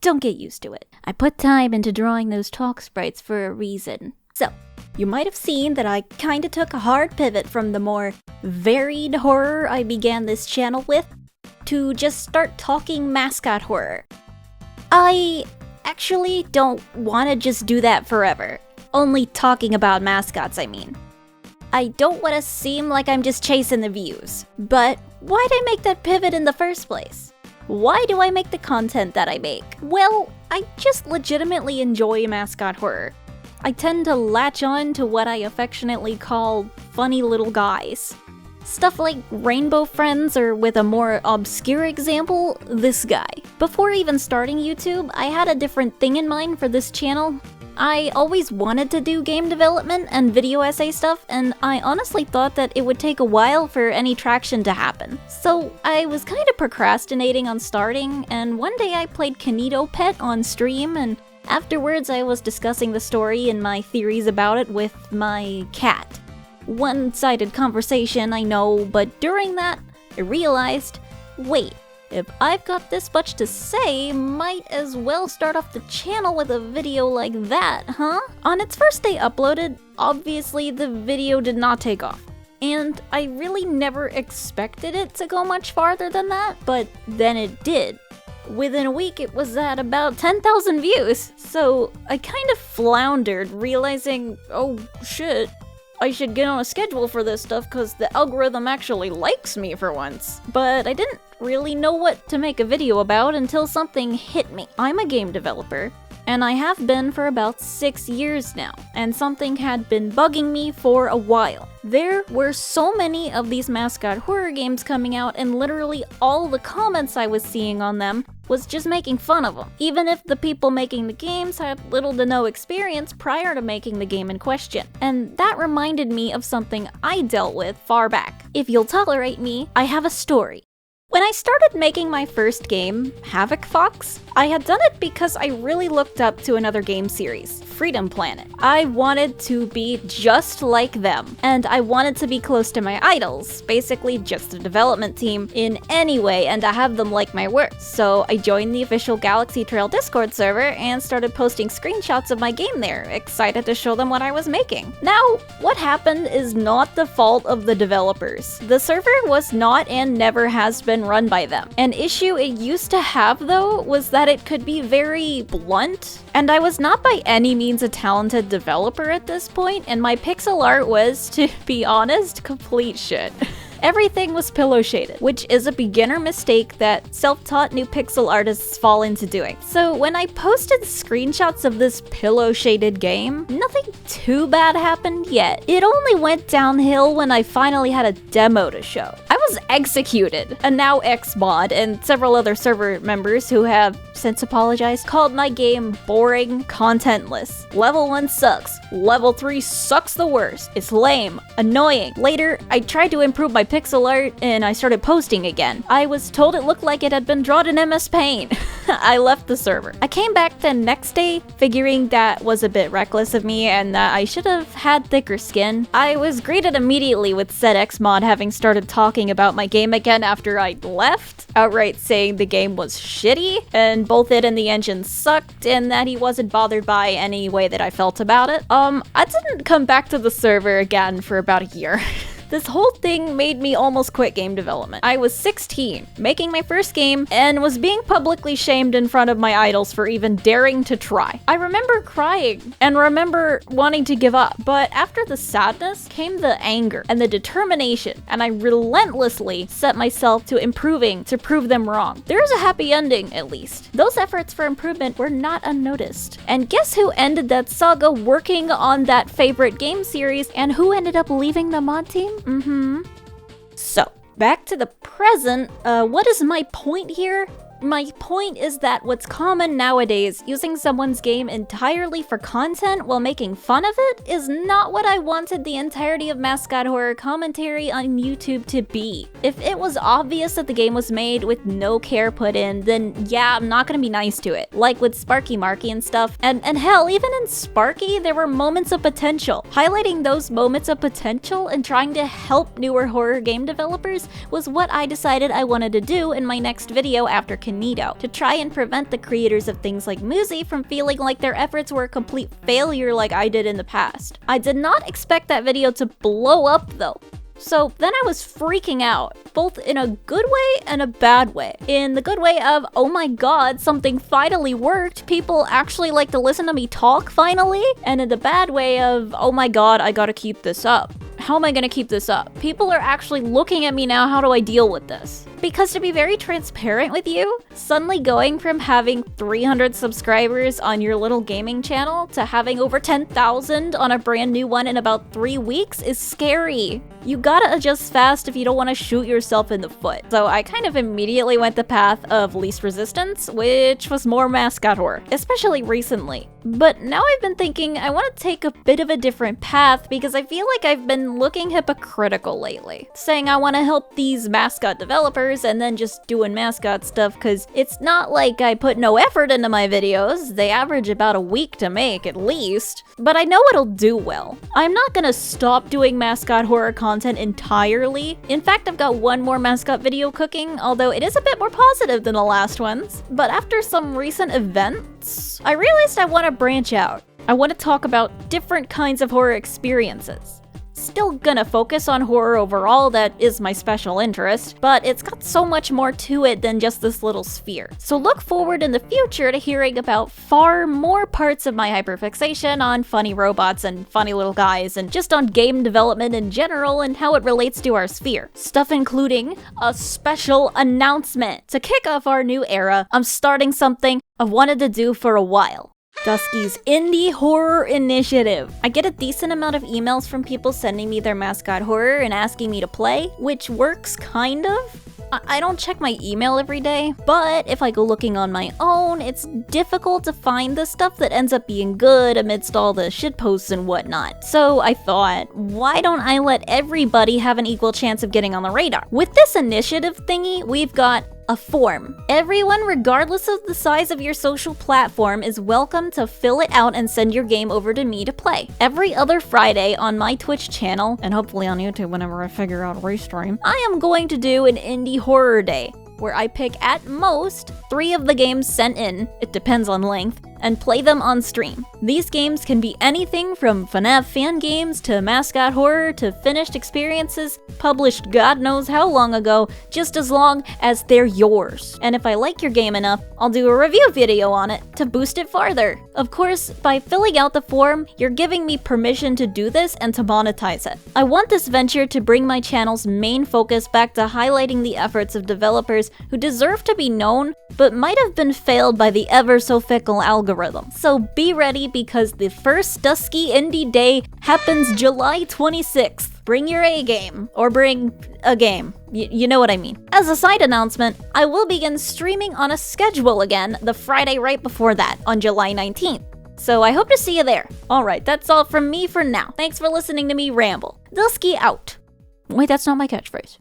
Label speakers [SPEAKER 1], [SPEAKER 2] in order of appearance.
[SPEAKER 1] don't get used to it. I put time into drawing those talk sprites for a reason. So, you might have seen that I kinda took a hard pivot from the more varied horror I began this channel with to just start talking mascot horror. I actually don't want to just do that forever. Only talking about mascots, I mean. I don't want to seem like I'm just chasing the views. But why'd I make that pivot in the first place? Why do I make the content that I make? Well, I just legitimately enjoy mascot horror. I tend to latch on to what I affectionately call funny little guys. Stuff like Rainbow Friends, or with a more obscure example, this guy. Before even starting YouTube, I had a different thing in mind for this channel. I always wanted to do game development and video essay stuff, and I honestly thought that it would take a while for any traction to happen. So I was kind of procrastinating on starting, and one day I played Kanito Pet on stream, and afterwards I was discussing the story and my theories about it with my cat. One-sided conversation, I know, but during that, I realized, wait, if I've got this much to say, might as well start off the channel with a video like that, huh? On its first day uploaded, obviously the video did not take off. And I really never expected it to go much farther than that, but then it did. Within a week, it was at about 10,000 views, so I kind of floundered, realizing, oh shit, I should get on a schedule for this stuff because the algorithm actually likes me for once. But I didn't really know what to make a video about until something hit me. I'm a game developer, and I have been for about 6 years now, and something had been bugging me for a while. There were so many of these mascot horror games coming out, and literally all the comments I was seeing on them was just making fun of them, even if the people making the games had little to no experience prior to making the game in question. And that reminded me of something I dealt with far back. If you'll tolerate me, I have a story. When I started making my first game, Havoc Fox, I had done it because I really looked up to another game series, Freedom Planet. I wanted to be just like them, and I wanted to be close to my idols, basically just a development team in any way, and to have them like my work. So I joined the official Galaxy Trail Discord server and started posting screenshots of my game there, excited to show them what I was making. Now, what happened is not the fault of the developers. The server was not and never has been run by them. An issue it used to have, though, was that it could be very blunt, and I was not by any means a talented developer at this point, and my pixel art was, to be honest, complete shit. Everything was pillow shaded, which is a beginner mistake that self-taught new pixel artists fall into doing. So when I posted screenshots of this pillow shaded game, nothing too bad happened yet. It only went downhill when I finally had a demo to show. I was executed. A now ex-mod and several other server members who have since apologized called my game boring, contentless. Level 1 sucks. Level 3 sucks the worst. It's lame, annoying. Later, I tried to improve my pixel art and I started posting again. I was told it looked like it had been drawn in MS Paint. I left the server. I came back the next day, figuring that was a bit reckless of me and that I should have had thicker skin. I was greeted immediately with said ex-mod having started talking about my game again after I'd left, outright saying the game was shitty, and both it and the engine sucked, and that he wasn't bothered by any way that I felt about it. I didn't come back to the server again for about a year. This whole thing made me almost quit game development. I was 16, making my first game, and was being publicly shamed in front of my idols for even daring to try. I remember crying, and remember wanting to give up, but after the sadness came the anger and the determination, and I relentlessly set myself to improving to prove them wrong. There's a happy ending, at least. Those efforts for improvement were not unnoticed. And guess who ended that saga working on that favorite game series, and who ended up leaving the mod team? So, back to the present, what is my point here? My point is that what's common nowadays, using someone's game entirely for content while making fun of it, is not what I wanted the entirety of mascot horror commentary on YouTube to be. If it was obvious that the game was made with no care put in, then yeah, I'm not gonna be nice to it. Like with Sparky Marky and stuff. And hell, even in Sparky, there were moments of potential. Highlighting those moments of potential and trying to help newer horror game developers was what I decided I wanted to do in my next video after incognito to try and prevent the creators of things like Muzi from feeling like their efforts were a complete failure like I did in the past. I did not expect that video to blow up though. So then I was freaking out, both in a good way and a bad way. In the good way of, oh my god, something finally worked, people actually like to listen to me talk finally, and in the bad way of, oh my god, I gotta keep this up. How am I gonna keep this up? People are actually looking at me now, how do I deal with this? Because to be very transparent with you, suddenly going from having 300 subscribers on your little gaming channel to having over 10,000 on a brand new one in about 3 weeks is scary. You gotta adjust fast if you don't want to shoot yourself in the foot. So I kind of immediately went the path of least resistance, which was more mascot horror, especially recently. But now I've been thinking I want to take a bit of a different path because I feel like I've been looking hypocritical lately. Saying I want to help these mascot developers and then just doing mascot stuff because it's not like I put no effort into my videos. They average about a week to make at least. But I know it'll do well. I'm not gonna stop doing mascot horror content entirely. In fact, I've got one more mascot video cooking, although it is a bit more positive than the last ones. But after some recent events, I realized I want to branch out. I want to talk about different kinds of horror experiences. Still gonna focus on horror overall, that is my special interest, but it's got so much more to it than just this little sphere. So look forward in the future to hearing about far more parts of my hyperfixation on funny robots and funny little guys, and just on game development in general and how it relates to our sphere. Stuff including a special announcement. To kick off our new era, I'm starting something I've wanted to do for a while. Dusky's Indie Horror Initiative. I get a decent amount of emails from people sending me their mascot horror and asking me to play, which works kind of. I don't check my email every day, but if I go looking on my own, it's difficult to find the stuff that ends up being good amidst all the shitposts and whatnot. So I thought, why don't I let everybody have an equal chance of getting on the radar? With this initiative thingy, we've got a form. Everyone, regardless of the size of your social platform, is welcome to fill it out and send your game over to me to play. Every other Friday on my Twitch channel, and hopefully on YouTube whenever I figure out a restream, I am going to do an indie horror day, where I pick at most 3 of the games sent in, it depends on length, and play them on stream. These games can be anything from FNAF fan games to mascot horror to finished experiences published God knows how long ago, just as long as they're yours. And if I like your game enough, I'll do a review video on it to boost it farther. Of course, by filling out the form, you're giving me permission to do this and to monetize it. I want this venture to bring my channel's main focus back to highlighting the efforts of developers who deserve to be known, but might have been failed by the ever-so-fickle algorithm. So be ready because the first Dusky Indie Day happens July 26th. Bring your A game, or bring a game. You know what I mean. As a side announcement, I will begin streaming on a schedule again the Friday right before that, on July 19th. So I hope to see you there. Alright, that's all from me for now. Thanks for listening to me ramble. Dusky out. Wait, that's not my catchphrase.